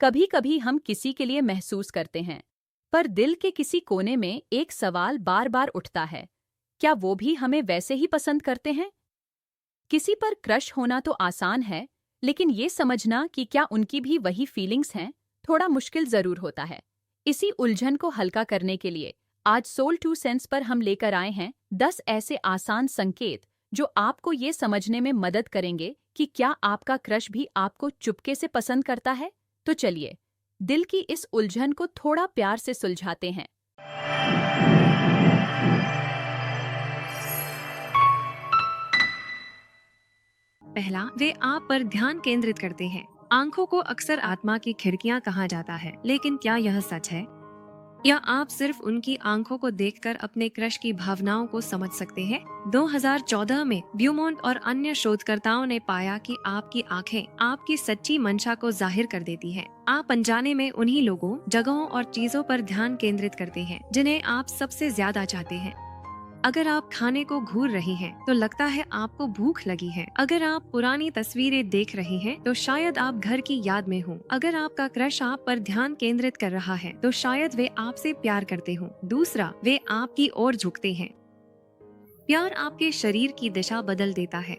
कभी कभी हम किसी के लिए महसूस करते हैं, पर दिल के किसी कोने में एक सवाल बार बार उठता है। क्या वो भी हमें वैसे ही पसंद करते हैं? किसी पर क्रश होना तो आसान है, लेकिन ये समझना कि क्या उनकी भी वही फीलिंग्स हैं, थोड़ा मुश्किल जरूर होता है। इसी उलझन को हल्का करने के लिए आज सोल टू सेंस पर हम लेकर आए हैं 10 ऐसे आसान संकेत जो आपको ये समझने में मदद करेंगे कि क्या आपका क्रश भी आपको चुपके से पसंद करता है। तो चलिए, दिल की इस उलझन को थोड़ा प्यार से सुलझाते हैं। पहला, वे आप पर ध्यान केंद्रित करते हैं। आंखों को अक्सर आत्मा की खिड़कियां कहा जाता है, लेकिन क्या यह सच है? या आप सिर्फ उनकी आंखों को देखकर अपने क्रश की भावनाओं को समझ सकते हैं? 2014 में ब्यूमोंट और अन्य शोधकर्ताओं ने पाया कि आपकी आंखें आपकी सच्ची मंशा को जाहिर कर देती हैं। आप अनजाने में उन्हीं लोगों, जगहों और चीजों पर ध्यान केंद्रित करते हैं जिन्हें आप सबसे ज्यादा चाहते हैं। अगर आप खाने को घूर रही हैं, तो लगता है आपको भूख लगी है। अगर आप पुरानी तस्वीरें देख रही हैं, तो शायद आप घर की याद में हो। अगर आपका क्रश आप पर ध्यान केंद्रित कर रहा है, तो शायद वे आपसे प्यार करते हो। दूसरा, वे आपकी ओर झुकते हैं। प्यार आपके शरीर की दिशा बदल देता है।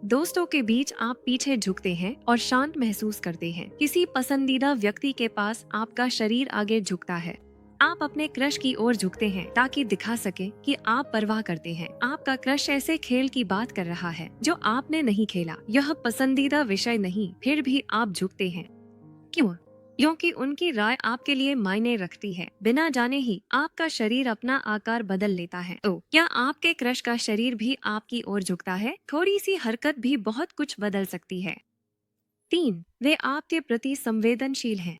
दोस्तों के बीच आप पीछे झुकते हैं और शांत महसूस करते हैं। किसी पसंदीदा व्यक्ति के पास आपका शरीर आगे झुकता है। आप अपने क्रश की ओर झुकते हैं ताकि दिखा सके कि आप परवाह करते हैं। आपका क्रश ऐसे खेल की बात कर रहा है जो आपने नहीं खेला। यह पसंदीदा विषय नहीं, फिर भी आप झुकते हैं। क्यों? क्योंकि उनकी राय आपके लिए मायने रखती है। बिना जाने ही आपका शरीर अपना आकार बदल लेता है। तो क्या आपके क्रश का शरीर भी आपकी ओर झुकता है? थोड़ी सी हरकत भी बहुत कुछ बदल सकती है। 3, वे आपके प्रति संवेदनशील हैं।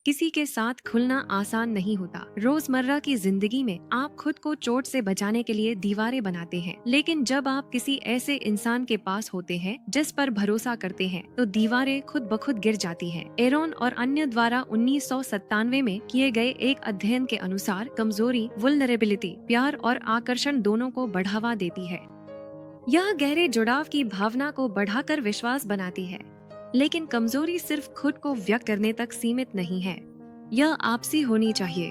किसी के साथ खुलना आसान नहीं होता। रोजमर्रा की जिंदगी में आप खुद को चोट से बचाने के लिए दीवारें बनाते हैं, लेकिन जब आप किसी ऐसे इंसान के पास होते हैं जिस पर भरोसा करते हैं, तो दीवारें खुद ब खुद गिर जाती हैं। एरोन और अन्य द्वारा 1997 में किए गए एक अध्ययन के अनुसार कमजोरी, वुल्नरेबिलिटी, प्यार और आकर्षण दोनों को बढ़ावा देती है। यह गहरे जुड़ाव की भावना को बढ़ाकर विश्वास बनाती है। लेकिन कमजोरी सिर्फ खुद को व्यक्त करने तक सीमित नहीं है, यह आपसी होनी चाहिए।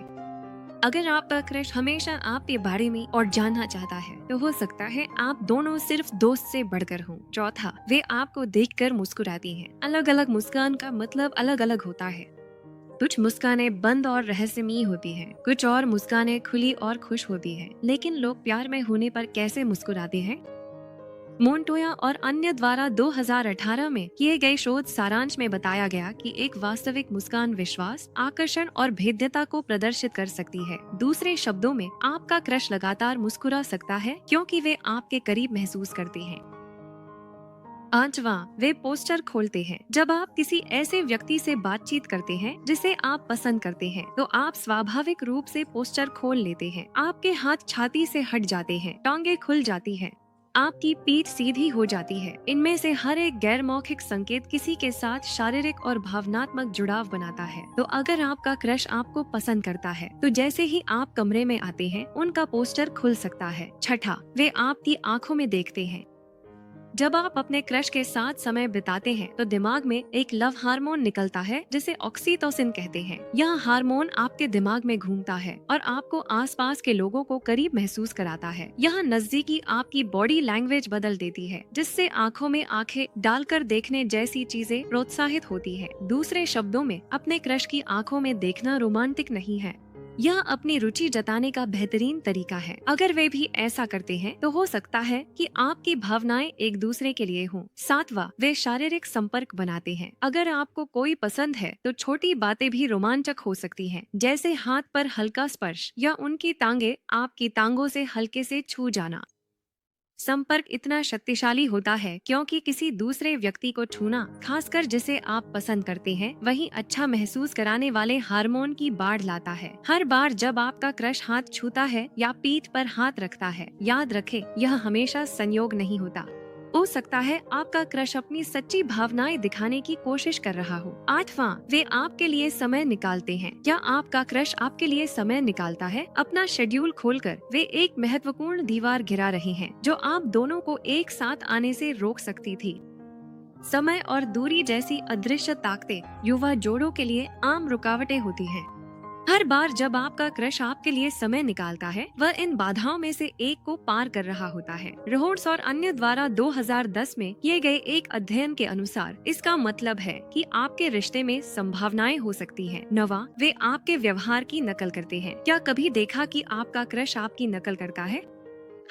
अगर आपका क्रश हमेशा आपके बारे में और जानना चाहता है, तो हो सकता है आप दोनों सिर्फ दोस्त से बढ़कर हों। चौथा, वे आपको देखकर मुस्कुराती हैं। अलग अलग मुस्कान का मतलब अलग अलग होता है। कुछ मुस्कानें बंद और रहस्यमयी होती हैं, कुछ और मुस्कानें खुली और खुश होती हैं। लेकिन लोग प्यार में होने पर कैसे मुस्कुराते हैं? मोन्टोया और अन्य द्वारा 2018 में किए गए शोध सारांश में बताया गया कि एक वास्तविक मुस्कान विश्वास, आकर्षण और भेद्यता को प्रदर्शित कर सकती है। दूसरे शब्दों में, आपका क्रश लगातार मुस्कुरा सकता है क्योंकि वे आपके करीब महसूस करते हैं। 5वां, वे पोस्टर खोलते हैं। जब आप किसी ऐसे व्यक्ति से बातचीत करते हैं जिसे आप पसंद करते हैं, तो आप स्वाभाविक रूप से पोस्टर खोल लेते हैं। आपके हाथ छाती से हट जाते हैं, टांगें खुल जाती हैं, आपकी पीठ सीधी हो जाती है। इनमें से हर एक गैर मौखिक संकेत किसी के साथ शारीरिक और भावनात्मक जुड़ाव बनाता है। तो अगर आपका क्रश आपको पसंद करता है, तो जैसे ही आप कमरे में आते हैं, उनका पोस्टर खुल सकता है। छठा, वे आपकी आंखों में देखते हैं। जब आप अपने क्रश के साथ समय बिताते हैं, तो दिमाग में एक लव हार्मोन निकलता है जिसे ऑक्सीटोसिन कहते हैं। यह हार्मोन आपके दिमाग में घूमता है और आपको आसपास के लोगों को करीब महसूस कराता है। यह नजदीकी आपकी बॉडी लैंग्वेज बदल देती है, जिससे आंखों में आंखें डालकर देखने जैसी चीजें प्रोत्साहित होती है। दूसरे शब्दों में, अपने क्रश की आंखों में देखना रोमांटिक नहीं है, यह अपनी रुचि जताने का बेहतरीन तरीका है। अगर वे भी ऐसा करते हैं, तो हो सकता है कि आपकी भावनाएं एक दूसरे के लिए हों। 7वां, वे शारीरिक संपर्क बनाते हैं। अगर आपको कोई पसंद है, तो छोटी बातें भी रोमांचक हो सकती हैं, जैसे हाथ पर हल्का स्पर्श या उनकी टांगें आपकी टांगों से हल्के से छू जाना। संपर्क इतना शक्तिशाली होता है क्योंकि किसी दूसरे व्यक्ति को छूना, खासकर जिसे आप पसंद करते हैं, वही अच्छा महसूस कराने वाले हार्मोन की बाढ़ लाता है। हर बार जब आपका क्रश हाथ छूता है या पीठ पर हाथ रखता है, याद रखें, यह हमेशा संयोग नहीं होता। हो सकता है आपका क्रश अपनी सच्ची भावनाएं दिखाने की कोशिश कर रहा हो। 8वां, वे आपके लिए समय निकालते हैं। क्या आपका क्रश आपके लिए समय निकालता है? अपना शेड्यूल खोलकर वे एक महत्वपूर्ण दीवार गिरा रहे हैं जो आप दोनों को एक साथ आने से रोक सकती थी। समय और दूरी जैसी अदृश्य ताकतें युवा जोड़ों के लिए आम रुकावटें होती हैं। हर बार जब आपका क्रश आपके लिए समय निकालता है, वह इन बाधाओं में से एक को पार कर रहा होता है। रोड्स और अन्य द्वारा 2010 में किए गए एक अध्ययन के अनुसार इसका मतलब है कि आपके रिश्ते में संभावनाएं हो सकती हैं। 9, वे आपके व्यवहार की नकल करते हैं। क्या कभी देखा कि आपका क्रश आपकी नकल करता है?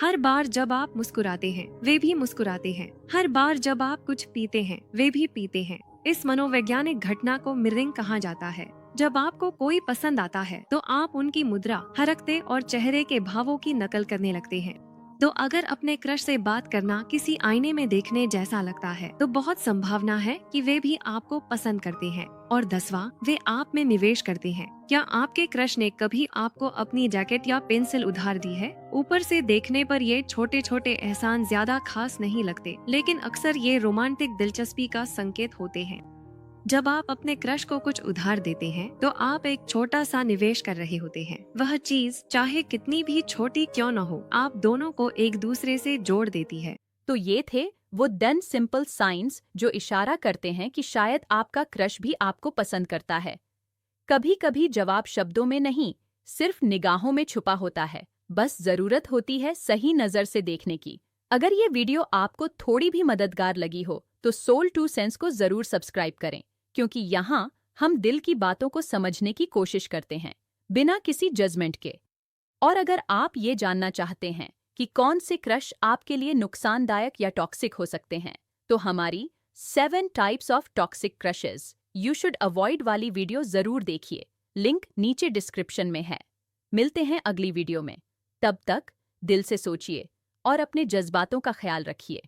हर बार जब आप मुस्कुराते हैं, वे भी मुस्कुराते हैं। हर बार जब आप कुछ पीते हैं, वे भी पीते हैं। इस मनोवैज्ञानिक घटना को मिररिंग कहा जाता है। जब आपको कोई पसंद आता है तो आप उनकी मुद्रा, हरकतें और चेहरे के भावों की नकल करने लगते हैं। तो अगर अपने क्रश से बात करना किसी आईने में देखने जैसा लगता है, तो बहुत संभावना है कि वे भी आपको पसंद करते हैं। और 10वां, वे आप में निवेश करते हैं। क्या आपके क्रश ने कभी आपको अपनी जैकेट या पेंसिल उधार दी है? ऊपर से देखने पर ये छोटे छोटे एहसान ज्यादा खास नहीं लगते, लेकिन अक्सर ये रोमांटिक दिलचस्पी का संकेत होते हैं। जब आप अपने क्रश को कुछ उधार देते हैं, तो आप एक छोटा सा निवेश कर रहे होते हैं। वह चीज चाहे कितनी भी छोटी क्यों न हो, आप दोनों को एक दूसरे से जोड़ देती है। तो ये थे वो 10 सिंपल साइंस जो इशारा करते हैं कि शायद आपका क्रश भी आपको पसंद करता है। कभी कभी जवाब शब्दों में नहीं, सिर्फ निगाहों में छुपा होता है। बस जरूरत होती है सही नजर से देखने की। अगर ये वीडियो आपको थोड़ी भी मददगार लगी हो, तो सोल 2 सेंस को जरूर सब्सक्राइब करें, क्योंकि यहाँ हम दिल की बातों को समझने की कोशिश करते हैं, बिना किसी जजमेंट के। और अगर आप ये जानना चाहते हैं कि कौन से क्रश आपके लिए नुकसानदायक या टॉक्सिक हो सकते हैं, तो हमारी 7 types of toxic crushes you should avoid वाली वीडियो जरूर देखिए। लिंक नीचे डिस्क्रिप्शन में है। मिलते हैं अगली वीडियो में। तब तक दिल से सोचिए और अपने जज्बातों का ख्याल रखिए।